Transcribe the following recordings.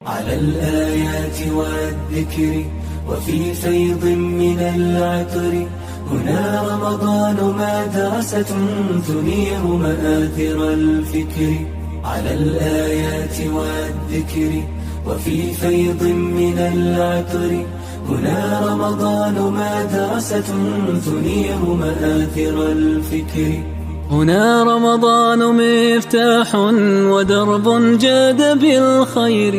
على الآيات والذكر وفي فيض من العطر هنا رمضان مدرسة تنير مآثر الفكر على الآيات والذكر وفي فيض من العطر هنا رمضان مدرسة تنير مآثر الفكر هنا رمضان مفتاح ودرب جاد بالخير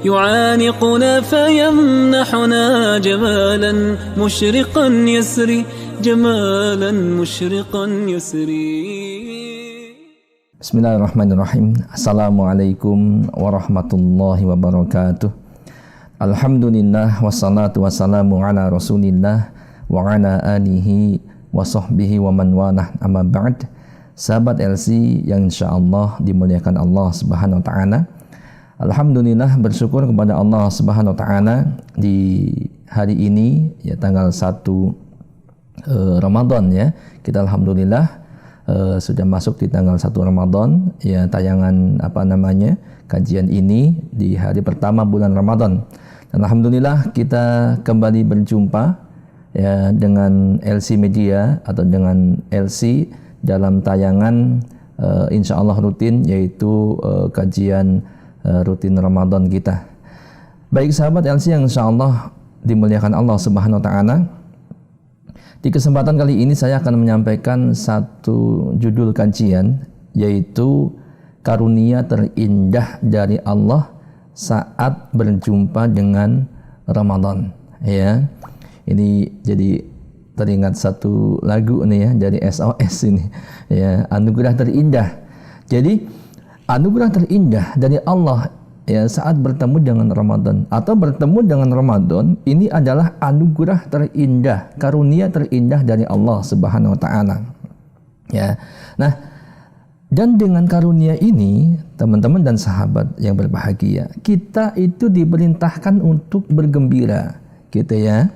يعانقنا فيمنحنا جمالا مشرقا يسري جمالا مشرقا يسري. Bismillahirrahmanirrahim. Assalamualaikum warahmatullahi wabarakatuh. Alhamdulillah wassalatu wassalamu ala rasulillah wa ala alihi wa sahbihi wa man walah, amma ba'd. Sahabat LC yang insyaallah dimuliakan Allah Subhanahu wa taala. Alhamdulillah, bersyukur kepada Allah Subhanahu wa taala di hari ini ya, tanggal 1 Ramadan ya. Kita alhamdulillah sudah masuk di tanggal 1 Ramadan ya, tayangan kajian ini di hari pertama bulan Ramadan. Dan alhamdulillah kita kembali berjumpa ya dengan LC Media atau dengan LC dalam tayangan insyaallah rutin, yaitu kajian rutin Ramadan kita. Baik sahabat LC yang insyaallah dimuliakan Allah Subhanahu wa taala, di kesempatan kali ini saya akan menyampaikan satu judul kajian, yaitu karunia terindah dari Allah saat berjumpa dengan Ramadan ya. Ini jadi teringat satu lagu nih ya, dari SOS ini ya, anugerah terindah. Jadi anugerah terindah dari Allah ya saat bertemu dengan Ramadan atau bertemu dengan Ramadan, ini adalah anugerah terindah, karunia terindah dari Allah Subhanahu wa taala. Ya. Nah, dan dengan karunia ini, teman-teman dan sahabat yang berbahagia, kita itu diperintahkan untuk bergembira gitu ya.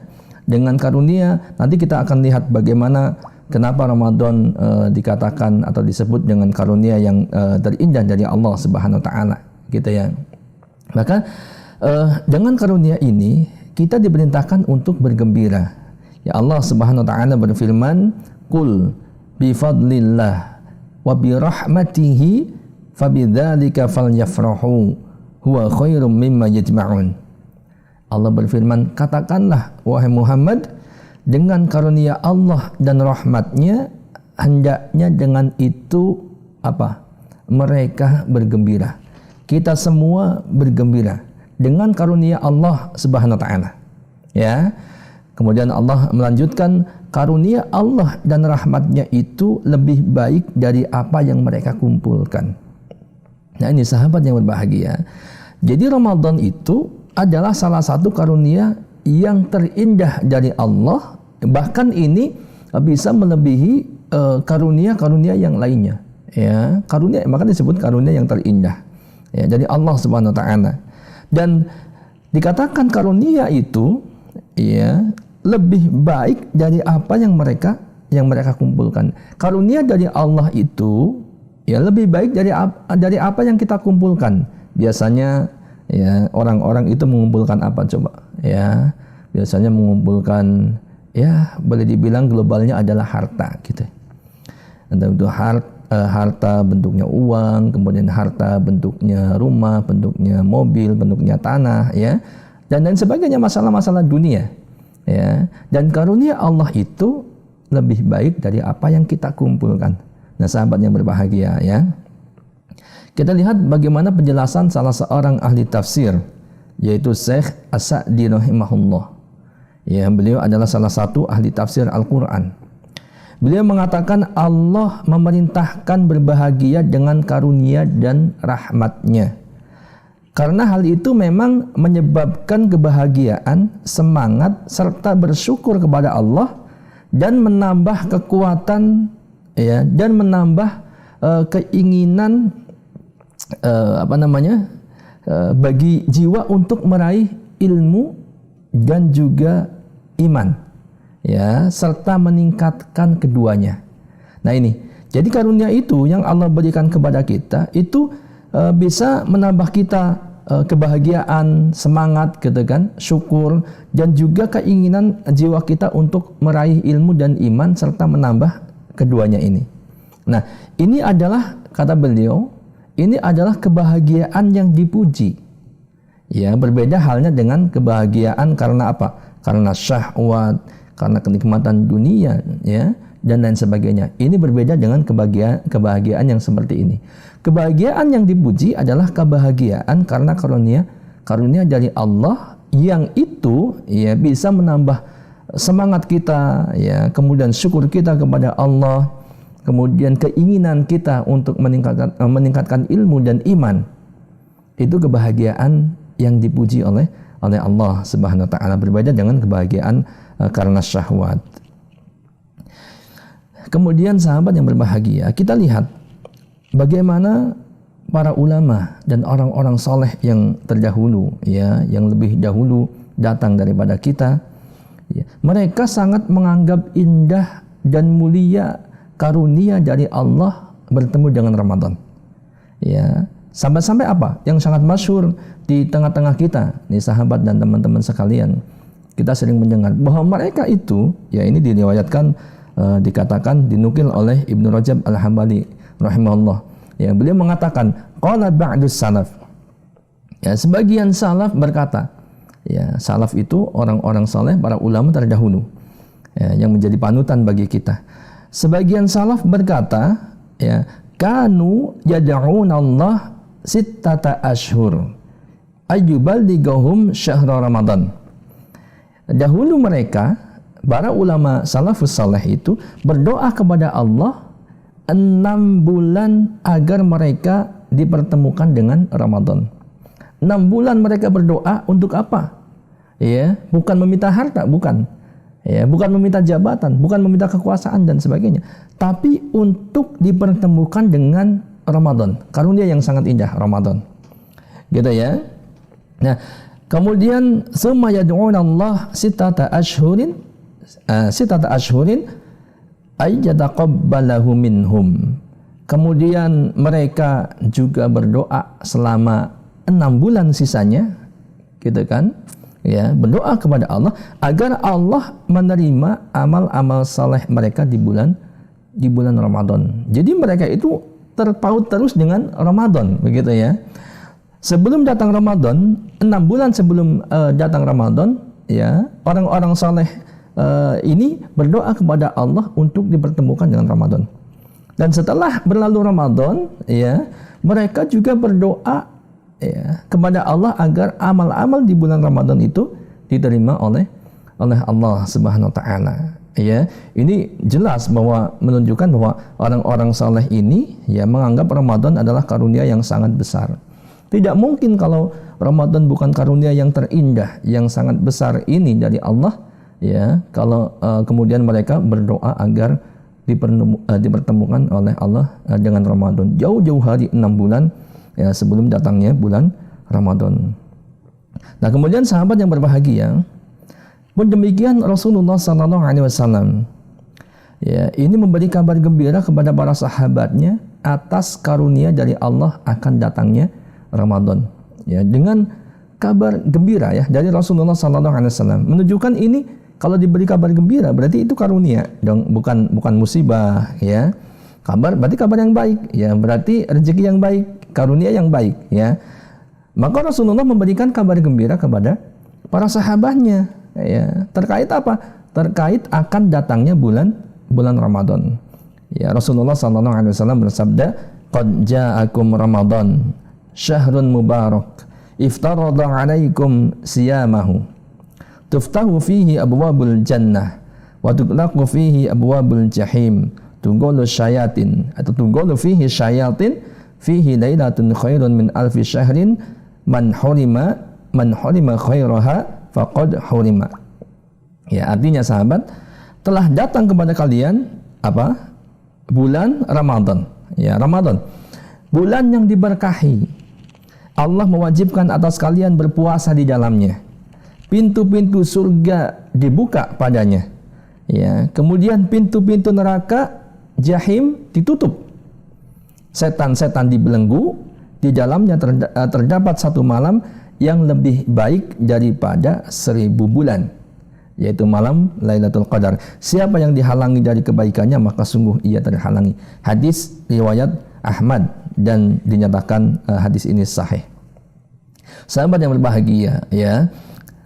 Dengan karunia, nanti kita akan lihat bagaimana kenapa Ramadan dikatakan atau disebut dengan karunia yang terindah dari Allah Subhanahu wa taala gitu ya. Maka dengan karunia ini kita diperintahkan untuk bergembira. Ya, Allah Subhanahu wa taala berfirman, "Qul bi fadlillah wa bi rahmatihi fabidzalika falyafrahu huwa khairum mimma yajma'un." Allah berfirman, katakanlah wahai Muhammad, dengan karunia Allah dan rahmatnya hendaknya dengan itu mereka bergembira. Kita semua bergembira dengan karunia Allah Subhanahu wa taala. Ya. Kemudian Allah melanjutkan, karunia Allah dan rahmatnya itu lebih baik dari apa yang mereka kumpulkan. Nah, ini sahabat yang berbahagia. Jadi Ramadan itu adalah salah satu karunia yang terindah dari Allah, bahkan ini bisa melebihi karunia-karunia yang lainnya ya. Karunia makanya disebut karunia yang terindah ya, dari Allah Subhanahu wa taala. Dan dikatakan karunia itu ya lebih baik dari apa yang mereka kumpulkan. Karunia dari Allah itu ya lebih baik dari apa yang kita kumpulkan. Biasanya ya, orang-orang itu mengumpulkan apa coba? Ya, biasanya mengumpulkan, ya boleh dibilang globalnya adalah harta gitu. Entah itu harta bentuknya uang, kemudian harta bentuknya rumah, bentuknya mobil, bentuknya tanah, ya, dan lain sebagainya, masalah-masalah dunia. Ya, dan karunia Allah itu lebih baik dari apa yang kita kumpulkan. Nah, sahabat yang berbahagia ya. Kita lihat bagaimana penjelasan salah seorang ahli tafsir, yaitu Syekh As-Sa'di rahimahullah. Ya, beliau adalah salah satu ahli tafsir Al-Quran. Beliau mengatakan Allah memerintahkan berbahagia dengan karunia dan rahmatnya. Karena hal itu memang menyebabkan kebahagiaan, semangat, serta bersyukur kepada Allah, dan menambah kekuatan ya, dan menambah keinginan bagi jiwa untuk meraih ilmu dan juga iman ya, serta meningkatkan keduanya. Nah ini, jadi karunia itu yang Allah berikan kepada kita itu bisa menambah kita kebahagiaan, semangat gitu kan, syukur, dan juga keinginan jiwa kita untuk meraih ilmu dan iman serta menambah keduanya ini. Nah, ini adalah, kata beliau, ini adalah kebahagiaan yang dipuji. Ya, berbeda halnya dengan kebahagiaan karena apa? Karena syahwat, karena kenikmatan dunia, ya, dan lain sebagainya. Ini berbeda dengan kebahagiaan yang seperti ini. Kebahagiaan yang dipuji adalah kebahagiaan karena karunia dari Allah yang itu ya bisa menambah semangat kita, ya, kemudian syukur kita kepada Allah, kemudian keinginan kita untuk meningkatkan ilmu dan iman. Itu kebahagiaan yang dipuji oleh Allah Subhanahu wa taala, berbeda dengan kebahagiaan karena syahwat. Kemudian sahabat yang berbahagia, kita lihat bagaimana para ulama dan orang-orang soleh yang terdahulu, ya, yang lebih dahulu datang daripada kita, ya, mereka sangat menganggap indah dan mulia karunia dari Allah bertemu dengan Ramadan. Ya, sampai-sampai apa? Yang sangat masyhur di tengah-tengah kita, nih sahabat dan teman-teman sekalian, kita sering mendengar bahwa mereka itu, ya, ini diriwayatkan, dikatakan, dinukil oleh Ibnu Rajab Al-Hambali rahimahullah. Ya, beliau mengatakan, qala ba'dus salaf. Ya, sebagian salaf berkata, ya, salaf itu orang-orang saleh, para ulama terdahulu, ya, yang menjadi panutan bagi kita. Sebagian salaf berkata, ya, kanu yad'una Allah sittata ashhur ayyuballighum syahra Ramadan. Dahulu mereka, para ulama salafus saleh itu berdoa kepada Allah 6 bulan agar mereka dipertemukan dengan Ramadan. 6 bulan mereka berdoa untuk apa? Ya, bukan meminta harta, bukan. Ya, bukan meminta jabatan, bukan meminta kekuasaan dan sebagainya, tapi untuk dipertemukan dengan Ramadan. Karunia yang sangat indah Ramadan. Gitu ya. Nah, kemudian summa yad'una Allah sittata ashhurin ayyataqabbalahu minhum. Kemudian mereka juga berdoa selama 6 bulan sisanya, gitu kan? Ya, berdoa kepada Allah agar Allah menerima amal-amal saleh mereka di bulan Ramadan. Jadi mereka itu terpaut terus dengan Ramadan, begitu ya. Sebelum datang Ramadan, 6 bulan sebelum datang Ramadan, ya, orang-orang saleh ini berdoa kepada Allah untuk dipertemukan dengan Ramadan. Dan setelah berlalu Ramadan, ya, mereka juga berdoa, ya, kepada Allah agar amal-amal di bulan Ramadan itu diterima oleh Allah Subhanahu wa taala. Ya, ini jelas bahwa menunjukkan bahwa orang-orang saleh ini, ya, menganggap Ramadan adalah karunia yang sangat besar. Tidak mungkin kalau Ramadan bukan karunia yang terindah, yang sangat besar ini dari Allah, ya, kalau kemudian mereka berdoa agar dipertemukan oleh Allah dengan Ramadan jauh-jauh hari, 6 bulan, ya, sebelum datangnya bulan Ramadan. Nah, kemudian sahabat yang berbahagia, pun demikian Rasulullah SAW, ya, ini memberi kabar gembira kepada para sahabatnya atas karunia dari Allah akan datangnya Ramadan, ya, dengan kabar gembira, ya, dari Rasulullah SAW, menunjukkan ini kalau diberi kabar gembira berarti itu karunia dong, bukan musibah, ya. Kabar berarti kabar yang baik, ya, berarti rezeki yang baik, karunia yang baik, ya. Maka Rasulullah memberikan kabar gembira kepada para sahabatnya, ya, terkait apa? Terkait akan datangnya bulan Ramadan. Ya, Rasulullah SAW bersabda, "Qad ja'akum Ramadan, syahrun mubarak, iftarada 'alaikum siyamahu. Tuftahu fihi abwabul jannah, wa tuqlaqu fihi abwabul jahim, tughalu syayatin atau tughalu fihi syayatin, fihi lailatun khairun min alfi syahrin, man hurima khairaha faqad hurima." Ya, artinya sahabat, telah datang kepada kalian apa? Bulan Ramadan. Ya, Ramadan. Bulan yang diberkahi. Allah mewajibkan atas kalian berpuasa di dalamnya. Pintu-pintu surga dibuka padanya. Ya, kemudian pintu-pintu neraka jahim ditutup. Setan-setan dibelenggu, di dalamnya terdapat satu malam yang lebih baik daripada 1000 bulan, yaitu malam Lailatul Qadar. Siapa yang dihalangi dari kebaikannya, maka sungguh ia terhalangi. Hadis riwayat Ahmad dan dinyatakan hadis ini sahih. Sahabat yang berbahagia, ya,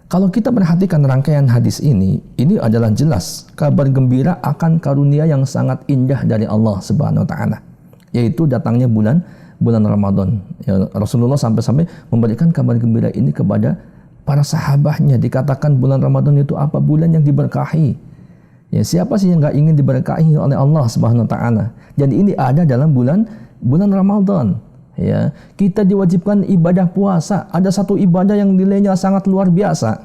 kalau kita perhatikan rangkaian hadis ini adalah jelas kabar gembira akan karunia yang sangat indah dari Allah Subhanahu wa taala, yaitu datangnya bulan Ramadan. Ya, Rasulullah sampai-sampai memberikan kabar gembira ini kepada para sahabatnya. Dikatakan bulan Ramadan itu apa? Bulan yang diberkahi. Ya, siapa sih yang nggak ingin diberkahi oleh Allah Subhanahu wa taala? Dan ini ada dalam bulan Ramadan. Ya, kita diwajibkan ibadah puasa. Ada satu ibadah yang nilainya sangat luar biasa.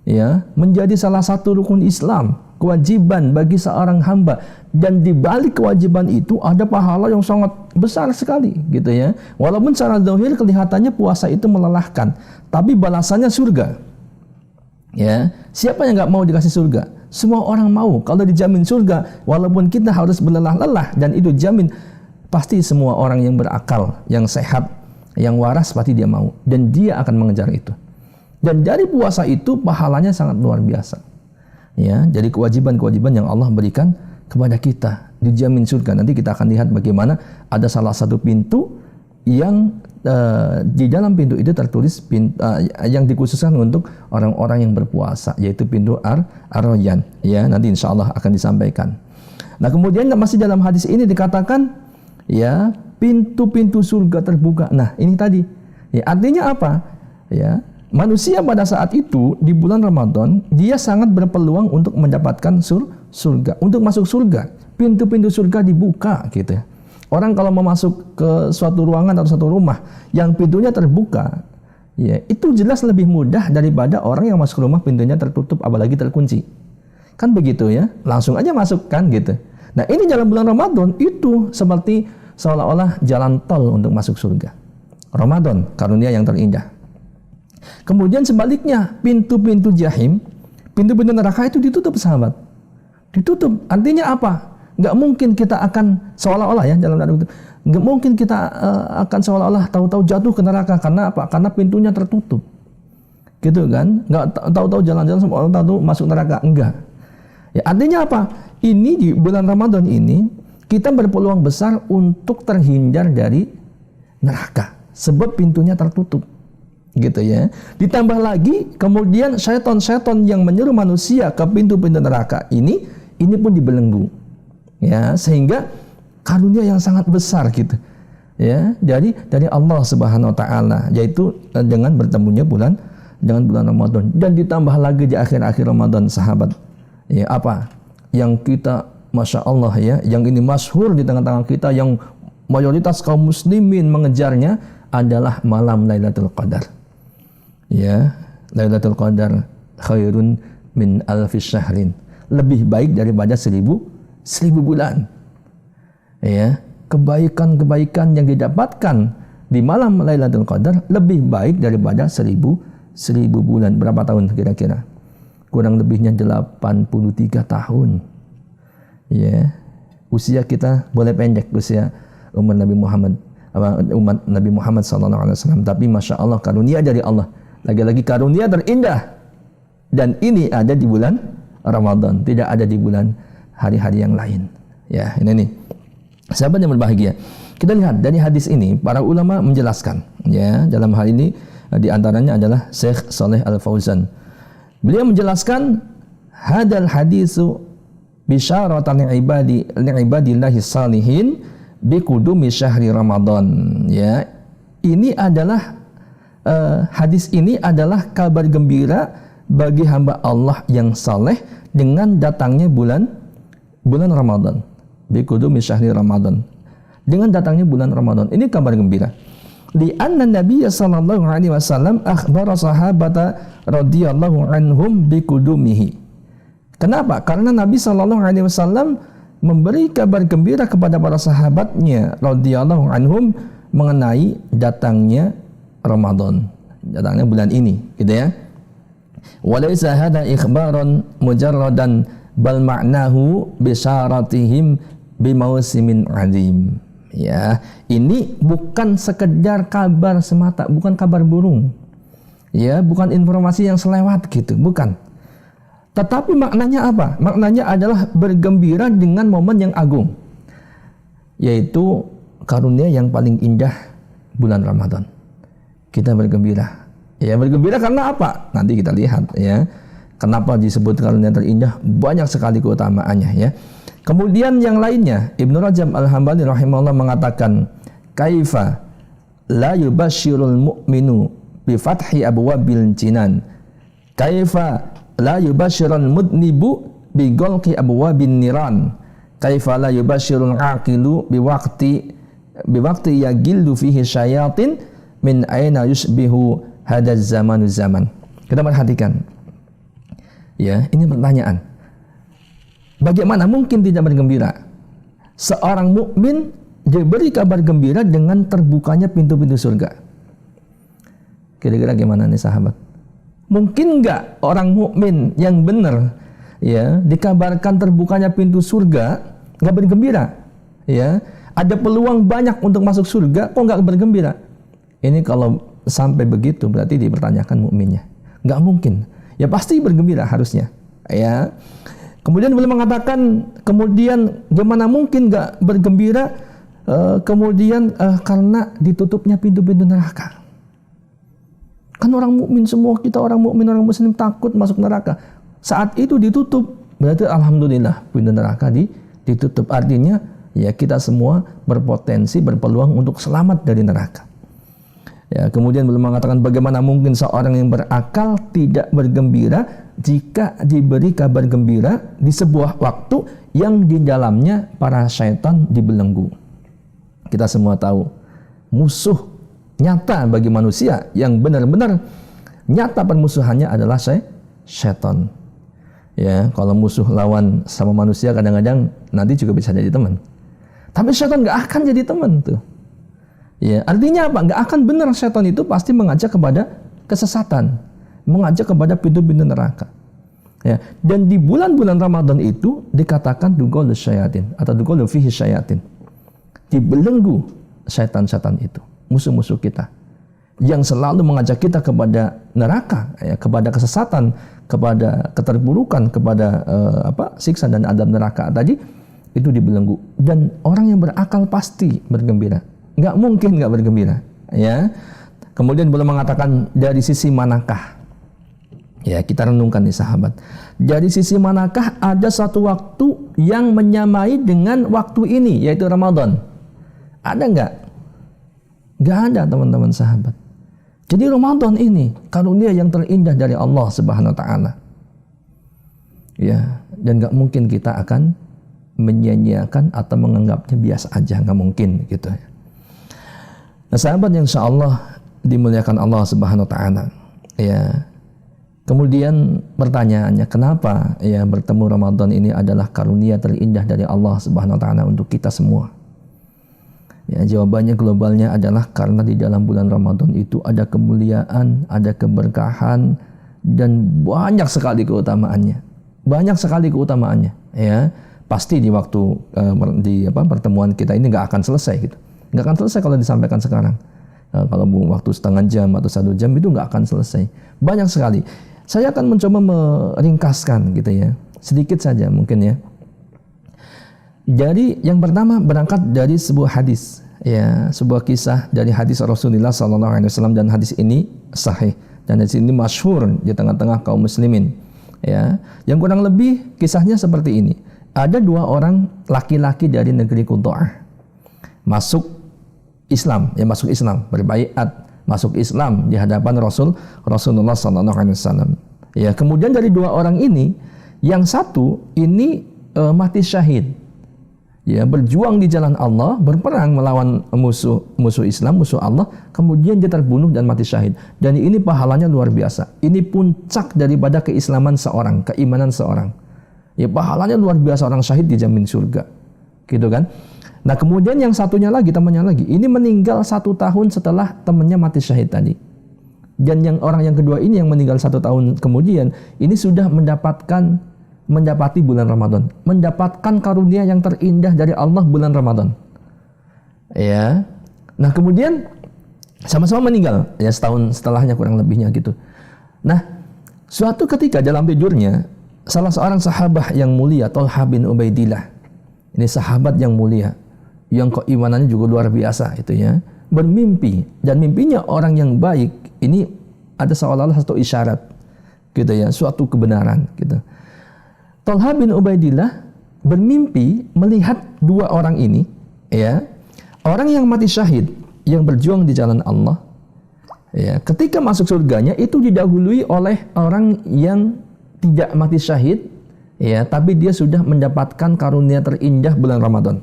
Ya, menjadi salah satu rukun Islam, kewajiban bagi seorang hamba, dan di balik kewajiban itu ada pahala yang sangat besar sekali, gitu ya. Walaupun secara zahir kelihatannya puasa itu melelahkan, tapi balasannya surga. Ya, siapa yang nggak mau dikasih surga? Semua orang mau. Kalau dijamin surga, walaupun kita harus berlelah-lelah, dan itu jamin, pasti semua orang yang berakal, yang sehat, yang waras pasti dia mau, dan dia akan mengejar itu. Dan dari puasa itu pahalanya sangat luar biasa. Ya, jadi kewajiban-kewajiban yang Allah berikan kepada kita dijamin surga. Nanti kita akan lihat bagaimana ada salah satu pintu yang di dalam pintu itu tertulis yang dikhususkan untuk orang-orang yang berpuasa, yaitu pintu Ar-Rayyan. Ya, nanti insya Allah akan disampaikan. Nah, kemudian masih dalam hadis ini dikatakan, ya, pintu-pintu surga terbuka. Nah, ini tadi. Ya, artinya apa? Ya, manusia pada saat itu di bulan Ramadan dia sangat berpeluang untuk mendapatkan surga, untuk masuk surga. Pintu-pintu surga dibuka, gitu. Orang kalau mau masuk ke suatu ruangan atau suatu rumah yang pintunya terbuka, ya, itu jelas lebih mudah daripada orang yang masuk rumah pintunya tertutup apalagi terkunci. Kan begitu ya, langsung aja masuk kan gitu. Nah, ini dalam bulan Ramadan itu seperti seolah-olah jalan tol untuk masuk surga. Ramadan, karunia yang terindah. Kemudian sebaliknya, pintu-pintu jahim, pintu-pintu neraka itu ditutup, sahabat. Ditutup. Artinya apa? Nggak mungkin kita akan seolah-olah, ya, dalam itu, nggak mungkin kita akan seolah-olah tahu-tahu jatuh ke neraka. Karena apa? Karena pintunya tertutup. Gitu kan? Nggak tahu-tahu jalan-jalan semua orang tahu masuk neraka. Enggak. Ya, artinya apa? Ini di bulan Ramadan ini kita berpeluang besar untuk terhindar dari neraka. Sebab pintunya tertutup. Gitu ya. Ditambah lagi kemudian syaitan-syaitan yang menyeru manusia ke pintu-pintu neraka ini pun dibelenggu. Ya, sehingga karunia yang sangat besar gitu. Ya, dari Allah Subhanahu wa taala, yaitu dengan bertemunya bulan Ramadan, dan ditambah lagi di akhir-akhir Ramadan, sahabat. Ya, apa? Yang kita Masya Allah, ya, yang ini masyhur di tengah-tengah kita, yang mayoritas kaum muslimin mengejarnya adalah malam Lailatul Qadar. Ya, Lailatul Qadar khairun min alfi syahrin. Lebih baik daripada 1000 bulan. Ya, kebaikan-kebaikan yang didapatkan di malam Lailatul Qadar lebih baik daripada 1000 bulan. Berapa tahun kira-kira? Kurang lebihnya 83 tahun. Ya, usia kita boleh pendek, usia umat Nabi Muhammad SAW, tapi Masya Allah, karunia dari Allah. Lagi-lagi karunia terindah, dan ini ada di bulan Ramadan, tidak ada di bulan hari-hari yang lain. Ya, ini nih, sahabat yang berbahagia. Kita lihat dari hadis ini, para ulama menjelaskan, ya, dalam hal ini di antaranya adalah Syekh Shalih Al Fauzan. Beliau menjelaskan, hadal hadisu bisyaratan li'ibadillahi salihin biqudumi syahri Ramadan. Ya, ini adalah hadis ini adalah kabar gembira bagi hamba Allah yang saleh dengan datangnya bulan Ramadan. Biqudumi syahri Ramadan. Dengan datangnya bulan Ramadan. Ini kabar gembira. Li'anna Nabiy sallallahu alaihi wasallam akhbara sahabata radhiyallahu anhum biqudumihi. Kenapa? Karena Nabi sallallahu alaihi wasallam memberi kabar gembira kepada para sahabatnya radhiyallahu anhum mengenai datangnya Ramadan, datangnya bulan ini, gitu ya. Walaysa hadha ikhbaran mujarradan bal ma'nahu bisyaratihim bimausimin azim. Ya, ini bukan sekedar kabar semata, bukan kabar burung. Ya, bukan informasi yang selewat gitu, bukan. Tetapi maknanya apa? Maknanya adalah bergembira dengan momen yang agung, yaitu karunia yang paling indah bulan Ramadan. Kita bergembira. Ya, bergembira karena apa? Nanti kita lihat ya. Kenapa disebut karunia terindah? Banyak sekali keutamaannya ya. Kemudian yang lainnya, Ibnu Rajab Al-Hambali rahimahullah mengatakan, kaifa la yubasyirul mu'minu bi fathi abwabil jinan, kaifa la yubasyirul mudnibu bi ghalqi abwabin niran, kaifa la yubasyirul aqilu bi waqti yagillu fihi syayatin, min aina yusbihu hadaz zamanu zaman. Kita perhatikan ya, ini pertanyaan. Bagaimana mungkin tidak bergembira? Seorang mukmin diberi kabar gembira dengan terbukanya pintu-pintu surga. Kira-kira gimana nih sahabat? Mungkin nggak orang mukmin yang benar ya dikabarkan terbukanya pintu surga nggak bergembira? Ya, ada peluang banyak untuk masuk surga, kok nggak bergembira? Ini kalau sampai begitu berarti dipertanyakan mukminnya. Nggak mungkin. Ya pasti bergembira harusnya. Ya. Kemudian beliau mengatakan, kemudian gimana mungkin nggak bergembira? Karena ditutupnya pintu-pintu neraka. Kan orang mukmin semua, kita orang mukmin, orang muslim takut masuk neraka. Saat itu ditutup, berarti alhamdulillah pintu neraka ditutup. Artinya ya kita semua berpotensi, berpeluang untuk selamat dari neraka. Ya, kemudian beliau mengatakan bagaimana mungkin seorang yang berakal tidak bergembira jika diberi kabar gembira di sebuah waktu yang di dalamnya para syaitan dibelenggu. Kita semua tahu musuh nyata bagi manusia yang benar-benar nyata permusuhannya adalah syaitan. Ya, kalau musuh lawan sama manusia kadang-kadang nanti juga bisa jadi teman. Tapi syaitan nggak akan jadi teman tuh. Ya, artinya apa? Nggak akan benar, setan itu pasti mengajak kepada kesesatan, mengajak kepada pintu-pintu neraka. Ya, dan di bulan-bulan Ramadan itu dikatakan dugol syayatin atau dugol fihi syayatin. Dibelenggu setan-setan itu, musuh-musuh kita yang selalu mengajak kita kepada neraka, ya, kepada kesesatan, kepada keterburukan, kepada siksa dan adab neraka tadi itu dibelenggu. Dan orang yang berakal pasti bergembira. Nggak mungkin nggak bergembira, ya. Kemudian boleh mengatakan dari sisi manakah? Ya, kita renungkan nih sahabat. Dari sisi manakah ada satu waktu yang menyamai dengan waktu ini, yaitu Ramadan? Ada nggak? Nggak ada, teman-teman sahabat. Jadi Ramadan ini karunia yang terindah dari Allah Subhanahu Wa Taala. Ya, dan nggak mungkin kita akan menyia-nyiakan atau menganggapnya biasa aja, nggak mungkin gitu ya. Nah, sahabat yang insyaallah dimuliakan Allah Subhanahu Wa Taala, ya. Kemudian pertanyaannya, kenapa ya bertemu Ramadan ini adalah karunia terindah dari Allah Subhanahu Wa Taala untuk kita semua? Ya, jawabannya globalnya adalah karena di dalam bulan Ramadan itu ada kemuliaan, ada keberkahan, dan banyak sekali keutamaannya. Banyak sekali keutamaannya, ya. Pasti di waktu pertemuan kita ini nggak akan selesai gitu. Nggak akan selesai kalau disampaikan sekarang. Kalau waktu setengah jam atau 1 jam itu nggak akan selesai. Banyak sekali. Saya akan mencoba meringkaskan gitu ya, sedikit saja mungkin ya. Jadi yang pertama berangkat dari sebuah hadis, ya, sebuah kisah dari hadis Rasulullah SAW, dan hadis ini sahih dan hadis ini masyhur di tengah-tengah kaum muslimin. Ya, yang kurang lebih kisahnya seperti ini. Ada 2 orang laki-laki dari negeri Qudha'ah masuk Islam, berbaiat masuk Islam di hadapan Rasulullah SAW. Ya, kemudian dari 2 orang ini, yang satu ini mati syahid, ya, berjuang di jalan Allah, berperang melawan musuh Islam, musuh Allah, kemudian dia terbunuh dan mati syahid. Dan ini pahalanya luar biasa. Ini puncak daripada keislaman seorang, keimanan seorang. Ya, pahalanya luar biasa, orang syahid dijamin surga, gitu kan? Nah, kemudian yang satunya lagi, temannya lagi, ini meninggal 1 tahun setelah temannya mati syahid tadi. Dan yang orang yang kedua ini yang meninggal 1 tahun kemudian, ini sudah mendapati bulan Ramadan, mendapatkan karunia yang terindah dari Allah bulan Ramadan. Ya. Nah, kemudian sama-sama meninggal ya setahun setelahnya kurang lebihnya gitu. Nah, suatu ketika dalam tidurnya salah seorang sahabat yang mulia, Thalhah bin Ubaidillah. Ini sahabat yang mulia, yang keimanannya juga luar biasa itu ya. Bermimpi, dan mimpinya orang yang baik ini ada seolah-olah satu isyarat gitu ya, suatu kebenaran gitu. Thalhah bin Ubaidillah bermimpi melihat dua orang ini ya, orang yang mati syahid yang berjuang di jalan Allah ya, ketika masuk surganya itu didahului oleh orang yang tidak mati syahid ya, tapi dia sudah mendapatkan karunia terindah bulan Ramadan.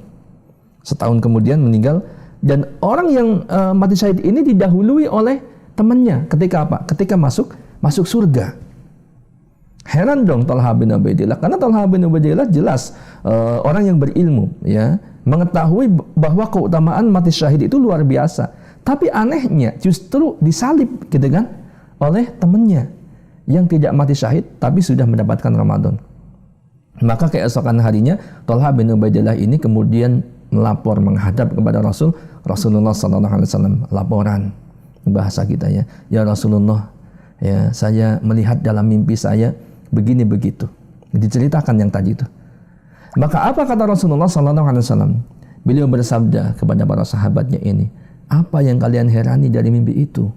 Setahun kemudian meninggal, dan orang yang mati syahid ini didahului oleh temannya ketika apa? Ketika masuk surga. Heran dong Thalhah bin Ubaidillah, karena Thalhah bin Ubaidillah jelas orang yang berilmu ya, mengetahui bahwa keutamaan mati syahid itu luar biasa. Tapi anehnya justru disalib gitu kan oleh temannya yang tidak mati syahid tapi sudah mendapatkan Ramadan. Maka keesokan harinya Thalhah bin Ubaidillah ini kemudian melapor menghadap kepada Rasulullah SAW, laporan bahasa kita ya Rasulullah ya, saya melihat dalam mimpi saya begini begitu, diceritakan yang tadi itu. Maka apa kata Rasulullah SAW? Beliau bersabda kepada para sahabatnya ini, apa yang kalian herani dari mimpi itu?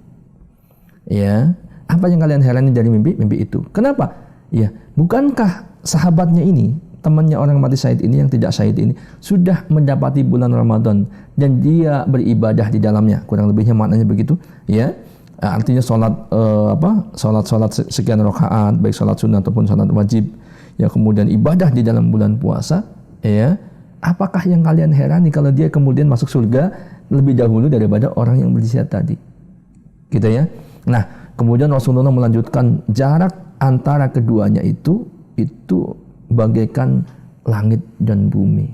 Ya, apa yang kalian herani dari mimpi itu? Kenapa? Ya, bukankah sahabatnya ini, temannya orang mati syahid ini yang tidak syahid ini sudah mendapati bulan Ramadan dan dia beribadah di dalamnya, kurang lebihnya maknanya begitu ya. Artinya salat sekian rakaat, baik salat sunnah ataupun salat wajib ya, kemudian ibadah di dalam bulan puasa ya. Apakah yang kalian herani kalau dia kemudian masuk surga lebih dahulu daripada orang yang berjihad tadi gitu ya. Nah, kemudian Rasulullah melanjutkan, jarak antara keduanya itu bagaikan langit dan bumi.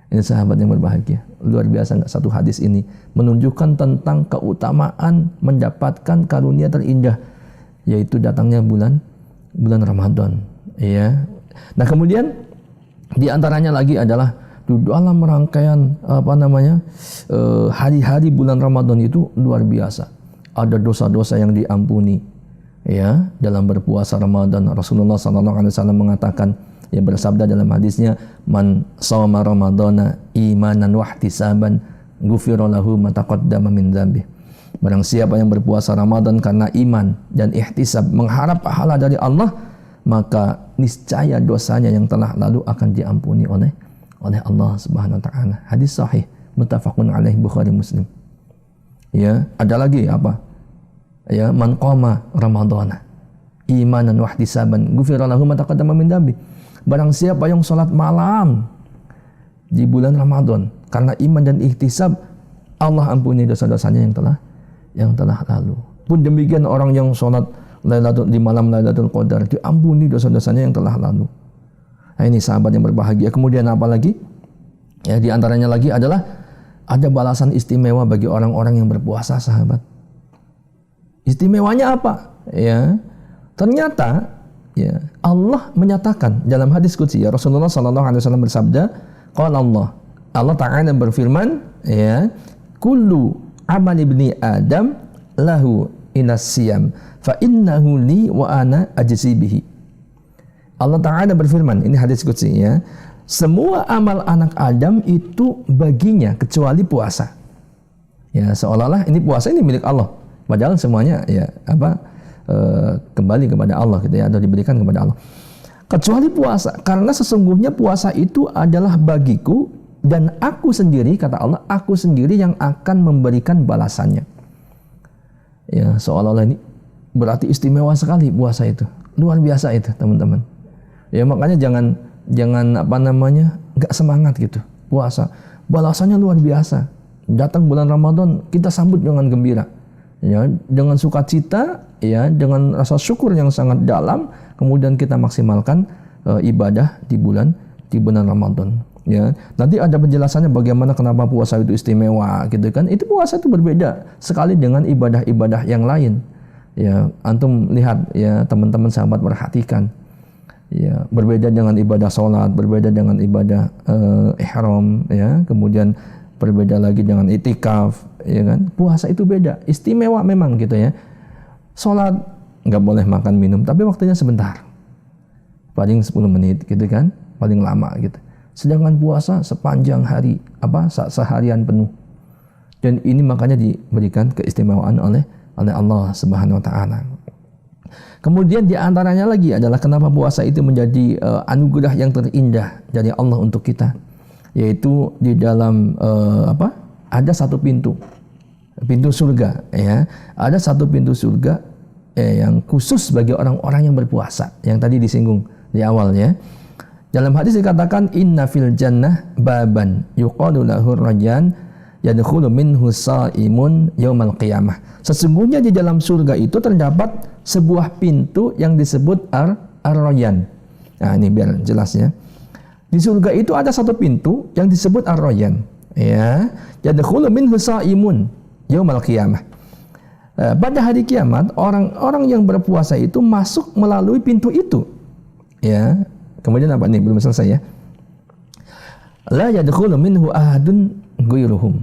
Ini sahabat yang berbahagia. Luar biasa nggak satu hadis ini menunjukkan tentang keutamaan mendapatkan karunia terindah, yaitu datangnya bulan Ramadan ya. Nah, kemudian di antaranya lagi adalah di dalam rangkaian hari-hari bulan Ramadan itu luar biasa. Ada dosa-dosa yang diampuni ya dalam berpuasa Ramadan. Rasulullah SAW mengatakan, yang bersabda dalam hadisnya, man shoma ramadhana imanan wahtisaban ghufira lahu ma taqaddama min dzambi. Barang siapa yang berpuasa Ramadan karena iman dan ihtisab, mengharap pahala dari Allah, maka niscaya dosanya yang telah lalu akan diampuni oleh Allah Subhanahu wa taala. Hadis sahih muttafaqun alaih Bukhari Muslim. Ya, ada lagi apa? Ya, man qama ramadhana imanan wahtisaban ghufira lahu ma taqaddama min dzambi. Barang siapa yang sholat malam di bulan Ramadan karena iman dan ihtisab, Allah ampuni dosa-dosanya yang telah lalu. Pun demikian orang yang sholat di malam Lailatul Qadar, diampuni dosa-dosanya yang telah lalu. Nah, ini sahabat yang berbahagia. Kemudian apa lagi? Ya, di antaranya lagi adalah ada balasan istimewa bagi orang-orang yang berpuasa, sahabat. Istimewanya apa? Ya, ternyata ya, Allah menyatakan dalam hadis qudsi ya, Rasulullah SAW bersabda, qala Allah Ta'ala berfirman ya, kullu amal ibni Adam lahu inas siyam fa innahu li wa ana ajzi bihi. Allah Ta'ala berfirman, ini hadis qudsi ya, semua amal anak Adam itu baginya kecuali puasa. Ya, seolah-olah ini puasa ini milik Allah, padahal semuanya ya kembali kepada Allah gitu ya, atau diberikan kepada Allah, kecuali puasa, karena sesungguhnya puasa itu adalah bagiku dan aku sendiri, kata Allah, aku sendiri yang akan memberikan balasannya. Ya, seolah-olah ini berarti istimewa sekali puasa itu, luar biasa itu teman-teman ya. Makanya jangan nggak semangat gitu puasa, balasannya luar biasa. Datang bulan Ramadan kita sambut dengan gembira ya, dengan sukacita ya, dengan rasa syukur yang sangat dalam, kemudian kita maksimalkan ibadah di bulan Ramadan ya. Nanti ada penjelasannya bagaimana kenapa puasa itu istimewa gitu kan. Itu puasa itu berbeda sekali dengan ibadah-ibadah yang lain ya. Antum lihat ya, teman-teman sahabat perhatikan ya, berbeda dengan ibadah sholat, berbeda dengan ibadah ihram ya, kemudian berbeda lagi dengan itikaf, ya kan? Puasa itu beda, istimewa memang gitu ya. Sholat nggak boleh makan minum, tapi waktunya sebentar, paling 10 menit gitu kan, paling lama gitu. Sedangkan puasa sepanjang hari, seharian penuh. Dan ini makanya diberikan keistimewaan oleh Allah Subhanahu wa taala. Kemudian di antaranya lagi adalah kenapa puasa itu menjadi anugerah yang terindah dari Allah untuk kita, yaitu di dalam ada satu pintu surga ya. Ada satu pintu surga yang khusus bagi orang-orang yang berpuasa, yang tadi disinggung di awalnya. Dalam hadis dikatakan inna fil jannah baban yuqalu lahu rayyan yadkhulu minhu shaimun yaumal qiyamah. Sesungguhnya di dalam surga itu terdapat sebuah pintu yang disebut ar-rayyan. Nah, ini biar jelas ya. Di surga itu ada satu pintu yang disebut ar-rayyan, ya. Yadkhulu minhu shaimun yaumal qiyamah. Pada hari kiamat orang-orang yang berpuasa itu masuk melalui pintu itu. Ya. Kemudian apa nih? Belum selesai ya. La yadkhulu minhu ahadun ghairuhum.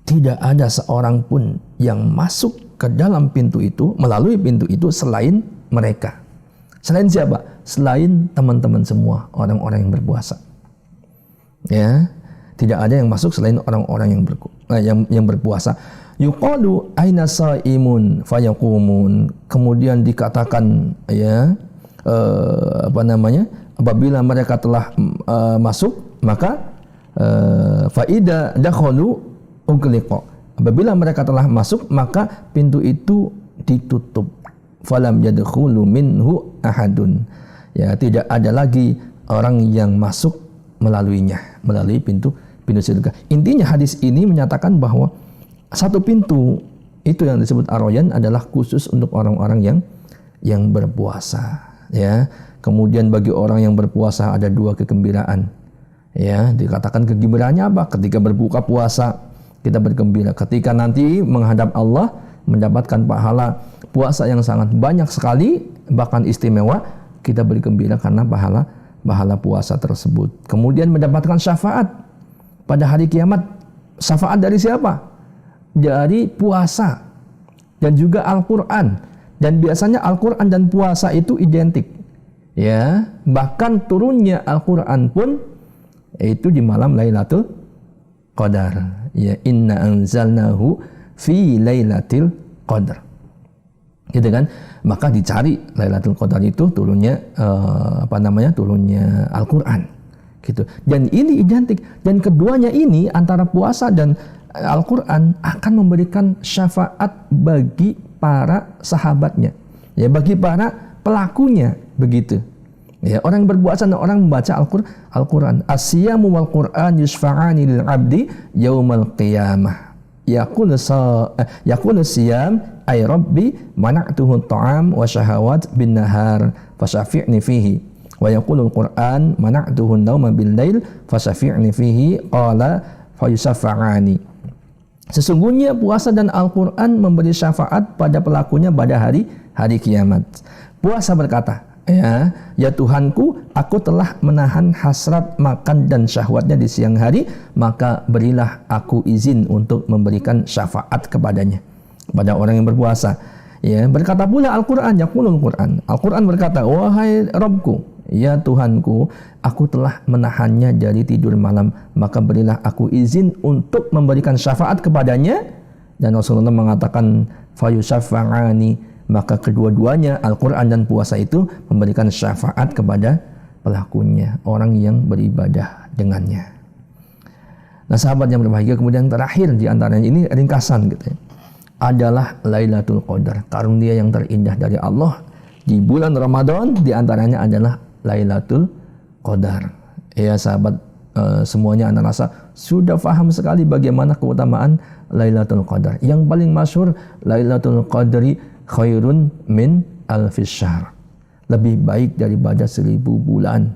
Tidak ada seorang pun yang masuk ke dalam pintu itu, melalui pintu itu selain mereka. Selain siapa? Selain teman-teman semua orang-orang yang berpuasa. Ya. Tidak ada yang masuk selain orang-orang yang berpuasa. Yuqalu aina shaimun fayaqumun. Kemudian dikatakan ya apabila mereka telah masuk, maka faida dakhalu ughliqa. Apabila mereka telah masuk, maka pintu itu ditutup. Falam yadkhulu minhu ahadun. Ya, tidak ada lagi orang yang masuk melalui pintu surga. Intinya hadis ini menyatakan bahwa satu pintu itu yang disebut ar-rayyan adalah khusus untuk orang-orang yang berpuasa, ya. Kemudian bagi orang yang berpuasa ada 2 kegembiraan. Ya, dikatakan kegembiraannya apa? Ketika berbuka puasa kita bergembira. Ketika nanti menghadap Allah mendapatkan pahala puasa yang sangat banyak sekali, bahkan istimewa, kita bergembira karena pahala puasa tersebut. Kemudian mendapatkan syafaat pada hari kiamat. Syafaat dari siapa? Dari puasa dan juga Al-Quran. Dan biasanya Al-Quran dan puasa itu identik. Ya, bahkan turunnya Al-Quran pun itu di malam Lailatul Qadar. Ya, inna anzalnahu fi Lailatul Qadar. Gitu kan? Maka dicari Lailatul Qadar itu turunnya turunnya Al-Quran. Gitu. Dan ini identik. Dan keduanya ini antara puasa dan Al-Quran akan memberikan syafaat bagi para sahabatnya. Ya, bagi para pelakunya. Begitu. Ya, orang berpuasa dan orang membaca Al-Quran. As-siyamu wal Quran yusfa'ani lil 'abdi yaumal qiyamah. Yaqulu siyam ay rabbi mana'tuhu at-ta'am wa syahawat bin nahar fasyafi'ni fihi. Wa yaqulu al-Quran mana'tuhu an-nawma bil lail fasyafi'ni fihi qala fayusaffa'ani. Sesungguhnya puasa dan Al-Quran memberi syafaat pada pelakunya pada hari kiamat. Puasa berkata, ya Tuhanku, aku telah menahan hasrat makan dan syahwatnya di siang hari, maka berilah aku izin untuk memberikan syafaat kepadanya, kepada orang yang berpuasa. Ya, berkata pula Al-Quran, yaqulul Quran. Al-Quran berkata, wahai Rabbku, ya Tuhanku, aku telah menahannya dari tidur malam, maka berilah aku izin untuk memberikan syafaat kepadanya. Dan Rasulullah mengatakan fayusaffa'ani, maka kedua-duanya Al-Quran dan puasa itu memberikan syafaat kepada pelakunya, orang yang beribadah dengannya. Nah, sahabat yang berbahagia, kemudian terakhir di antaranya ini ringkasan gitu ya, adalah Lailatul Qadar, karunia yang terindah dari Allah di bulan Ramadan. Di antaranya adalah Lailatul Qadar. Ya sahabat, semuanya Anda rasa sudah paham sekali bagaimana keutamaan Lailatul Qadar. Yang paling masyhur, Lailatul Qadri khairun min alfis syahr. Lebih baik daripada 1000 bulan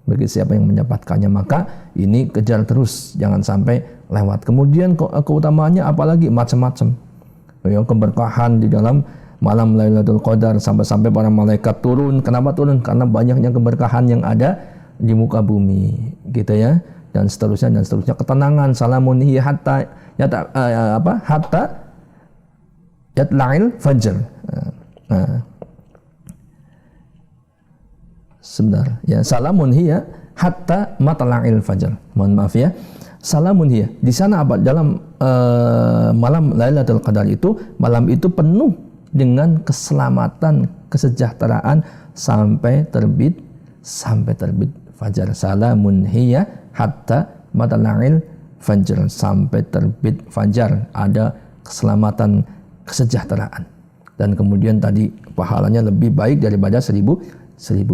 bagi siapa yang mendapatkannya. Maka ini kejar terus, jangan sampai lewat. Kemudian keutamaannya apalagi macam-macam. Yang keberkahan di dalam malam Lailatul Qadar, sampai-sampai para malaikat turun. Kenapa turun? Karena banyaknya keberkahan yang ada di muka bumi, gitu ya. dan seterusnya. Ketenangan, salamun hiya hatta hatta yatla'il fajr. Sebentar ya, salamun hiya hatta matla'il fajr. Mohon maaf ya. Salamun hiya. Di sana apa? Dalam malam Lailatul Qadar itu, malam itu penuh dengan keselamatan, kesejahteraan sampai terbit fajar. Salamun hiya hatta matla'il fajr, sampai terbit fajar ada keselamatan, kesejahteraan. Dan kemudian tadi pahalanya lebih baik daripada 1000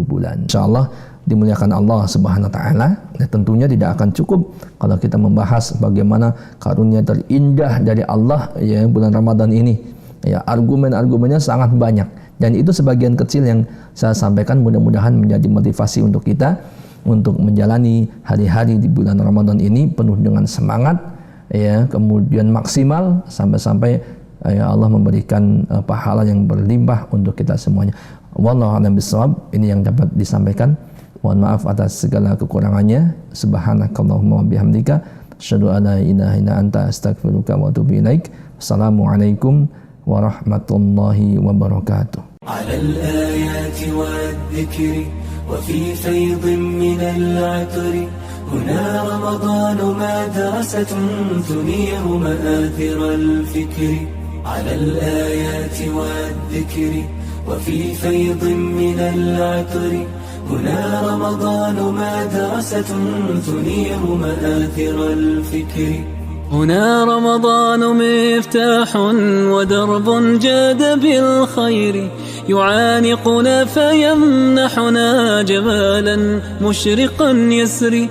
bulan. Insyaallah dimuliakan Allah Subhanahu wa taala. Ya, tentunya tidak akan cukup kalau kita membahas bagaimana karunia terindah dari Allah ya bulan Ramadan ini. Ya, argumen-argumennya sangat banyak dan itu sebagian kecil yang saya sampaikan, mudah-mudahan menjadi motivasi untuk kita untuk menjalani hari-hari di bulan Ramadan ini penuh dengan semangat ya, kemudian maksimal sampai ya Allah memberikan pahala yang berlimpah untuk kita semuanya. Wallahu a'lam bishawab. Ini yang dapat disampaikan. Mohon maaf atas segala kekurangannya. Subhanakallahumma wa bihamdika asyhadu an la ilaha illa anta astaghfiruka wa atubu ilaik. Assalamualaikum warahmatullahi wabarakatuh. 'Alal ayati wadh-dhikri wa fi faydhin minal 'atri huna ramadanu madrasatun tuniru ma'athiral fikri. 'Alal ayati wadh-dhikri وفي فيض من العطر هنا رمضان مدرسة تنير مآثر الفكر. هنا رمضان مفتاح ودرب جاد بالخير يعانقنا فيمنحنا جمالا مشرقا يسري